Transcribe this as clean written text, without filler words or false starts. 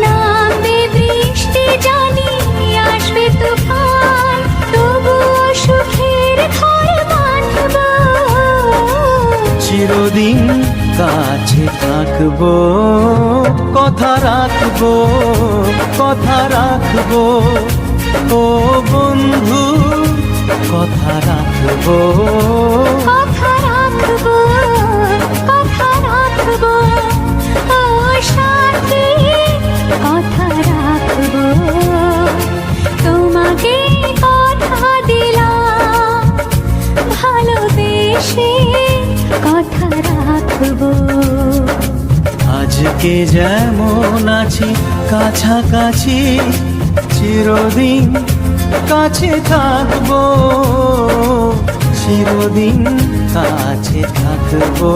নামবে বৃষ্টি জানি আসবে তুফান, তবুও সুখের ঘর বাঁধব। চিরদিন কাছে থাকবো, কথা রাখবো, কথা রাখবো, ও বন্ধু কথা রাখবো, কথা রাখবো, কথা রাখবো, ও সাথী কথা রাখবো। তোমাকে কথা দিলাম, ভালোবেসে কথা রাখবো। আজকে যেমন আছি কাছাকাছি, চিরদিন কাছে থাকবো, চিরদিন কাছে থাকবো।